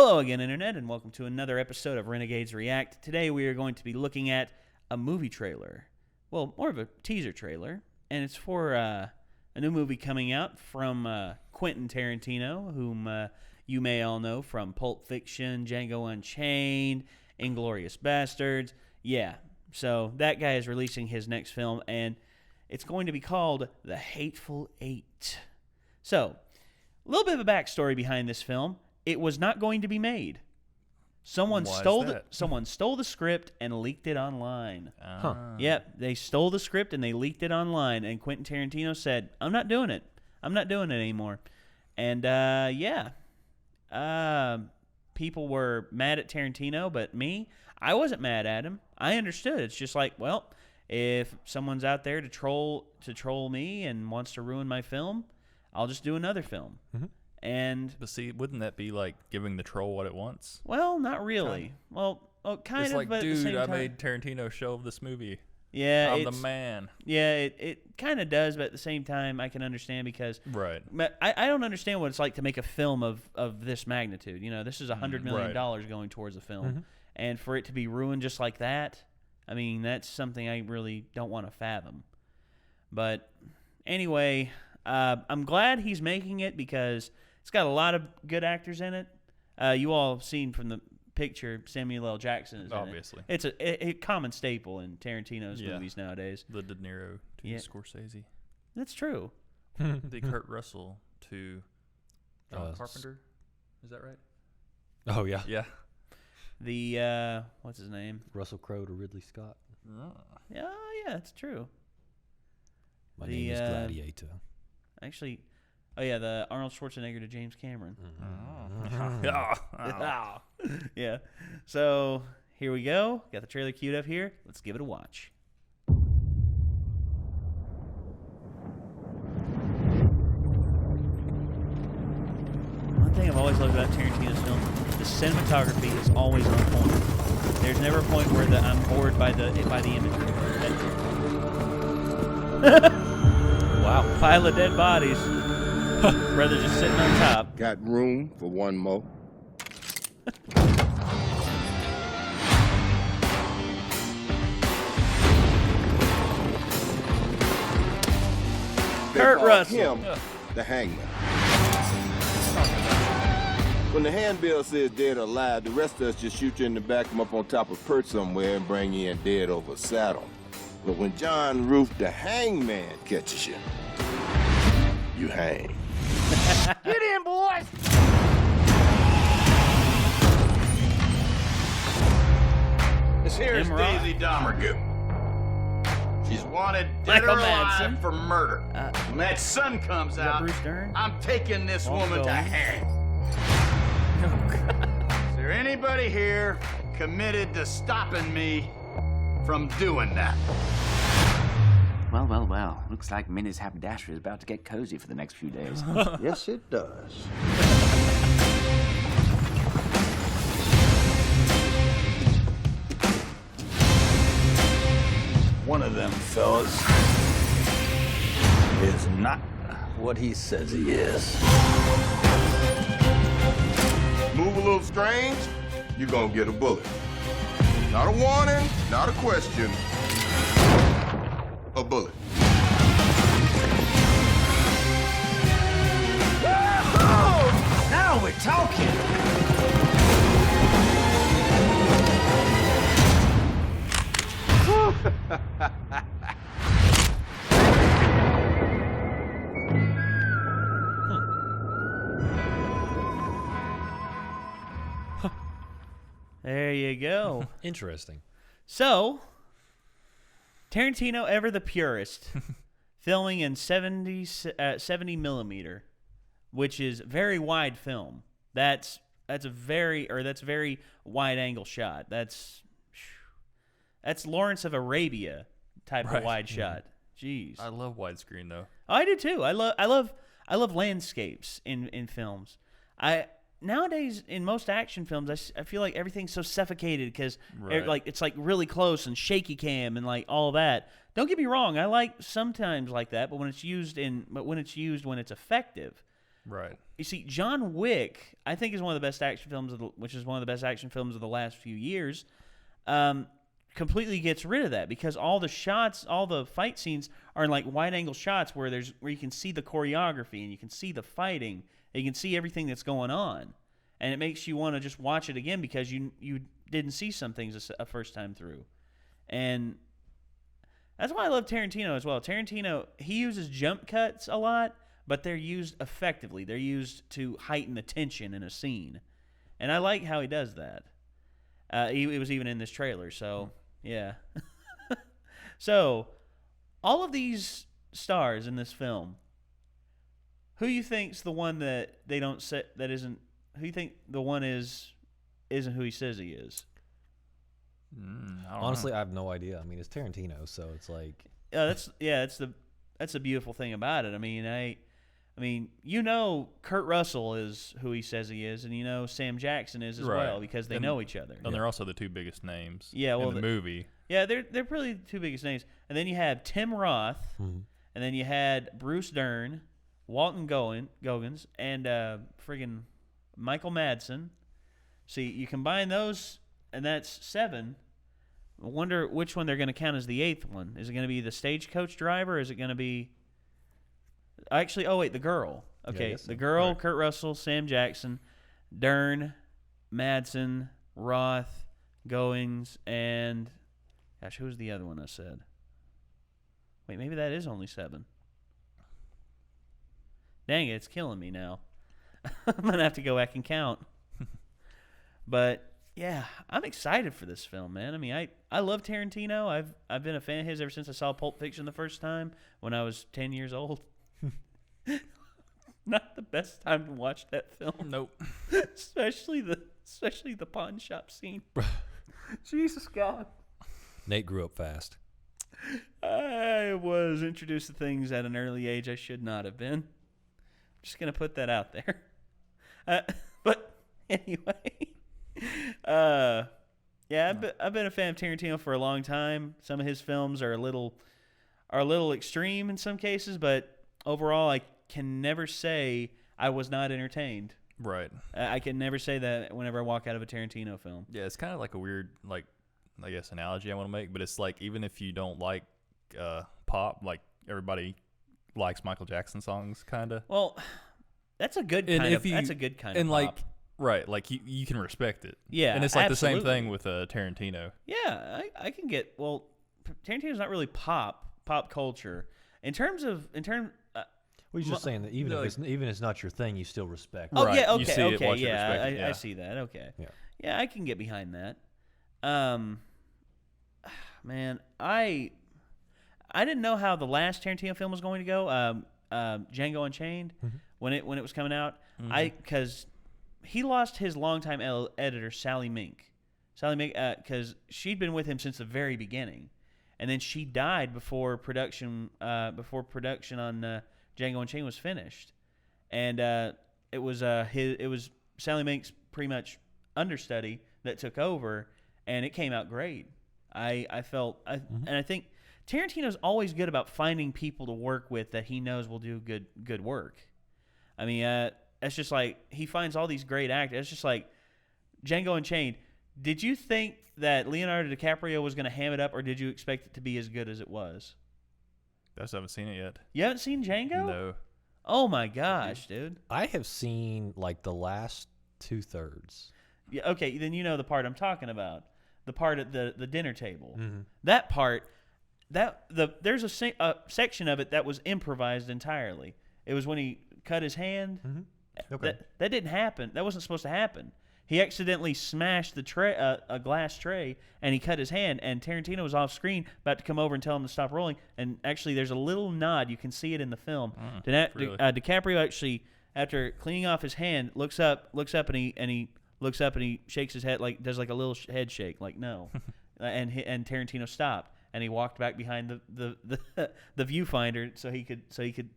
Hello again, Internet, and welcome to another episode of Renegades React. Today we are going to be looking at a movie trailer. Well, more of a teaser trailer, and it's for a new movie coming out from Quentin Tarantino, whom you may all know from Pulp Fiction, Django Unchained, Inglourious Basterds. Yeah, so that guy is releasing his next film, and it's going to be called The Hateful Eight. So, a little bit of a backstory behind this film. It was not going to be made. Someone stole the script and leaked it online. Yep, they stole the script and they leaked it online. And Quentin Tarantino said, "I'm not doing it. I'm not doing it anymore." And people were mad at Tarantino, but me, I wasn't mad at him. I understood. It's just like, well, if someone's out there to troll me and wants to ruin my film, I'll just do another film. Mm-hmm. But see, wouldn't that be like giving the troll what it wants? Well, not really. Well, kind it's of. Like, but dude, at the same I time, made Tarantino shelve this movie. Yeah, I'm the man. Yeah, it kind of does, but at the same time, I can understand because right. I don't understand what it's like to make a film of this magnitude. You know, this is $100 million going towards a film, and for it to be ruined just like that, I mean, that's something I really don't want to fathom. But anyway, I'm glad he's making it because it's got a lot of good actors in it. You all have seen from the picture Samuel L. Jackson is obviously. In it. It's a common staple in Tarantino's movies nowadays. The De Niro to Scorsese. That's true. The Kurt Russell to John Carpenter. Is that right? Oh, yeah. Yeah. The, what's his name? Russell Crowe to Ridley Scott. Yeah, that's true. My name is Gladiator. Actually, the Arnold Schwarzenegger to James Cameron. Yeah. So here we go. Got the trailer queued up here. Let's give it a watch. One thing I've always loved about Tarantino's films, the cinematography is always on point. There's never a point where I'm bored by the imagery. Wow. Pile of dead bodies. Brother just sitting on top. Got room for one more. Kurt Russell. Him, the hangman. When the handbill says dead or alive, the rest of us just shoot you in the back, come up on top of a perch somewhere and bring you in dead over a saddle. But when John Roof, the hangman, catches you, you hang. Get in, boys! This here is Daisy Domergue. She's wanted dead or alive for murder. When that sun comes out, I'm taking this woman to hang. Is there anybody here committed to stopping me from doing that? Well. Looks like Minnie's haberdashery is about to get cozy for the next few days. Yes, it does. One of them fellas is not what he says he is. Move a little strange, you're gonna get a bullet. Not a warning, not a question. A bullet. Now we're talking. There you go. Interesting. So, Tarantino, ever the purist, filming in 70 millimeter, which is very wide film. That's very wide angle shot. That's Lawrence of Arabia type of wide shot. Jeez. I love widescreen though. Oh, I do too. I love landscapes in films. Nowadays in most action films, I feel like everything's so suffocated because it's like really close and shaky cam and like all that. Don't get me wrong, I like sometimes like that, but when it's used when it's effective, Right. You see, John Wick, I think, is one of the best action films, which is one of the best action films of the last few years. Completely gets rid of that because all the shots, all the fight scenes are in like wide-angle shots where you can see the choreography and you can see the fighting and you can see everything that's going on, and it makes you want to just watch it again because you didn't see some things a first time through, and that's why I love Tarantino as well. Tarantino, he uses jump cuts a lot, but they're used effectively. They're used to heighten the tension in a scene, and I like how he does that. It was even in this trailer, so yeah. So, all of these stars in this film, who you think's the one that they don't set that isn't? Who you think the one isn't who he says he is? Honestly, I have no idea. I mean, it's Tarantino, so it's like that's the beautiful thing about it. I mean, you know, Kurt Russell is who he says he is, and you know Sam Jackson is as well because they know each other. And they're also the two biggest names. In the movie. Yeah, they're probably the two biggest names. And then you have Tim Roth, and then you had Bruce Dern, Walton Goggins, and friggin' Michael Madsen. See, you combine those, and that's 7. I wonder which one they're going to count as the 8th one. Is it going to be the stagecoach driver, or is it going to be... Actually, the girl. Okay, the girl, right. Kurt Russell, Sam Jackson, Dern, Madsen, Roth, Goings, and... Gosh, who was the other one I said? Wait, maybe that is only 7. Dang it, it's killing me now. I'm going to have to go back and count. But, yeah, I'm excited for this film, man. I mean, I love Tarantino. I've been a fan of his ever since I saw Pulp Fiction the first time when I was 10 years old. Not the best time to watch that film. Nope. especially the pawn shop scene. Jesus God. Nate grew up fast. I was introduced to things at an early age I should not have been. I'm just going to put that out there. But anyway, yeah, I've been a fan of Tarantino for a long time. Some of his films are a little extreme in some cases, but overall, I can never say I was not entertained. Right. I can never say that whenever I walk out of a Tarantino film. Yeah, it's kind of like a weird, like, I guess, analogy I want to make, but it's like even if you don't like pop, like everybody likes Michael Jackson songs, kind of. Well, that's a good kind of. That's a good kind and of. Like, pop. Right, like you can respect it. Yeah, and it's like absolutely. the same thing with Tarantino. Yeah, I can get. Well, Tarantino's not really pop culture in terms. Well, he's just saying that even if it's not your thing, you still respect it. Oh right. yeah, okay, you see it, watch it, yeah, respect it. I see that. Okay, yeah, I can get behind that. Man, I didn't know how the last Tarantino film was going to go. Django Unchained, when it was coming out, because he lost his longtime editor Sally Mink, because she'd been with him since the very beginning, and then she died before production on Django Unchained was finished, and it was Sally Mink's pretty much understudy that took over, and it came out great. And I think Tarantino's always good about finding people to work with that he knows will do good work. I mean, it's just like he finds all these great actors. It's just like Django Unchained. Did you think that Leonardo DiCaprio was going to ham it up, or did you expect it to be as good as it was? I just haven't seen it yet. You haven't seen Django? No. Oh my gosh, dude! I have seen like the last 2/3. Yeah. Okay, then you know the part I'm talking about. The part at the dinner table. Mm-hmm. That part, there's a section of it that was improvised entirely. It was when he cut his hand. Mm-hmm. Okay. That didn't happen. That wasn't supposed to happen. He accidentally smashed the tray, a glass tray, and he cut his hand. And Tarantino was off screen, about to come over and tell him to stop rolling. And actually, there's a little nod. You can see it in the film. Really? DiCaprio actually, after cleaning off his hand, looks up, and he looks up and he shakes his head, like does like a little head shake, like no, and Tarantino stopped and he walked back behind the viewfinder so he could,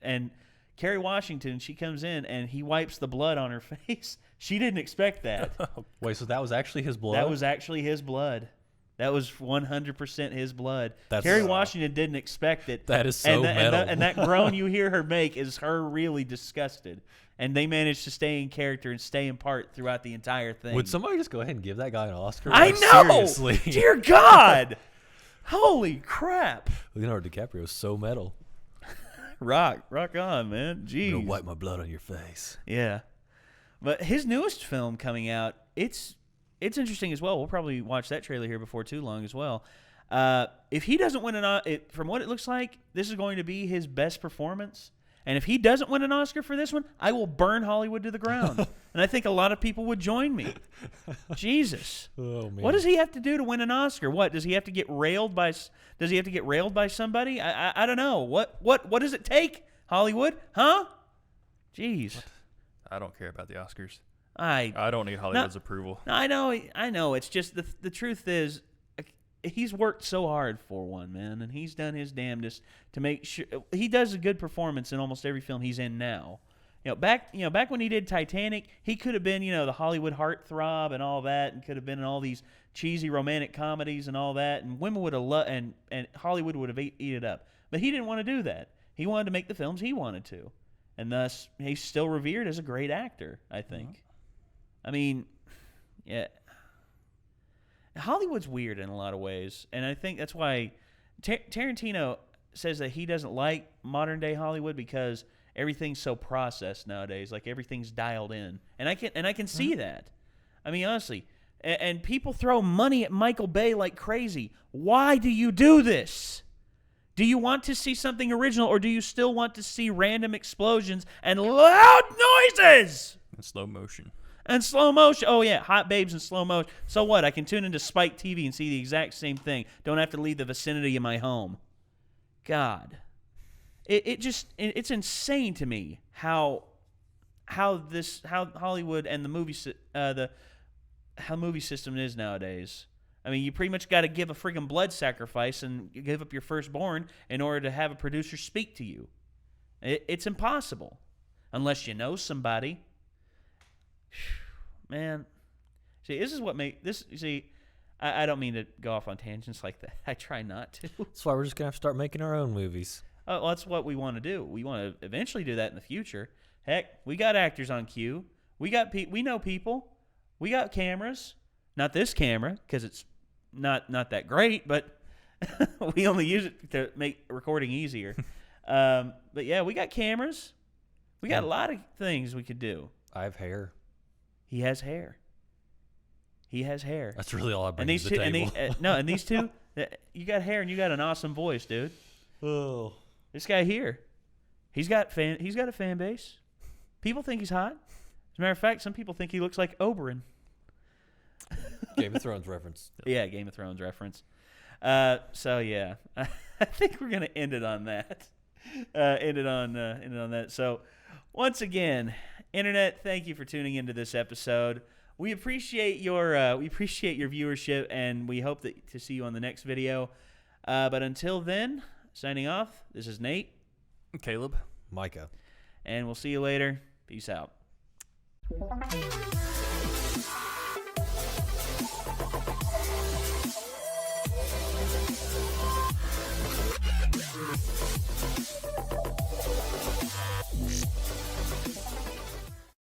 and Kerry Washington, she comes in and he wipes the blood on her face. She didn't expect that. Wait, so that was actually his blood? That was actually his blood. That was 100% his blood. That's, Kerry Washington didn't expect it. That is so metal. And that groan you hear her make is her really disgusted. And they managed to stay in character and stay in part throughout the entire thing. Would somebody just go ahead and give that guy an Oscar? I Like, know! Seriously. Dear God! Holy crap! Leonardo DiCaprio is so metal. Rock on, man. Jeez. I'm gonna wipe my blood on your face. Yeah. But his newest film coming out, it's interesting as well. We'll probably watch that trailer here before too long as well. If he doesn't win from what it looks like, this is going to be his best performance. And if he doesn't win an Oscar for this one, I will burn Hollywood to the ground. And I think a lot of people would join me. Jesus. Oh, man. What does he have to do to win an Oscar? What does he have to get railed by? Does he have to get railed by somebody? I don't know. What does it take? Hollywood, huh? Jeez. I don't care about the Oscars. I don't need Hollywood's approval. No, I know. It's just the truth is, he's worked so hard for one, man, and he's done his damnedest to make sure he does a good performance in almost every film he's in now. Back when he did Titanic, he could have been, the Hollywood heartthrob and all that, and could have been in all these cheesy romantic comedies and all that, and women would have loved, and Hollywood would have eat it up. But he didn't want to do that. He wanted to make the films he wanted to, and thus he's still revered as a great actor, I think. Mm-hmm. I mean, yeah. Hollywood's weird in a lot of ways, and I think that's why Tarantino says that he doesn't like modern-day Hollywood because everything's so processed nowadays. Like, everything's dialed in, and I can see that. I mean, honestly, and people throw money at Michael Bay like crazy. Why do you do this? Do you want to see something original, or do you still want to see random explosions and loud noises? In slow motion. And slow motion. Oh, yeah, hot babes in slow motion. So what? I can tune into Spike TV and see the exact same thing. Don't have to leave the vicinity of my home. God. It's insane to me how Hollywood and how movie system is nowadays. I mean, you pretty much got to give a friggin' blood sacrifice and give up your firstborn in order to have a producer speak to you. It's impossible unless you know somebody. Man, see, this is what I don't mean to go off on tangents like that. I try not to. That's why we're just gonna have to start making our own movies. Oh, well, that's what we want to do. We want to eventually do that in the future. Heck, we got actors on cue. We know people. We got cameras. Not this camera because it's not that great, but we only use it to make recording easier. But yeah, we got cameras. We got a lot of things we could do. I have hair. He has hair. That's really all I bring to the table. And these two, you got hair and you got an awesome voice, dude. Oh, this guy here, he's got a fan base. People think he's hot. As a matter of fact, some people think he looks like Oberyn. Game of Thrones reference. Yeah, Game of Thrones reference. So yeah, I think we're gonna end it on that. End it on that. So once again, Internet, thank you for tuning into this episode. We appreciate your viewership, and we hope to see you on the next video. But until then, signing off. This is Nate, Caleb, Micah, and we'll see you later. Peace out.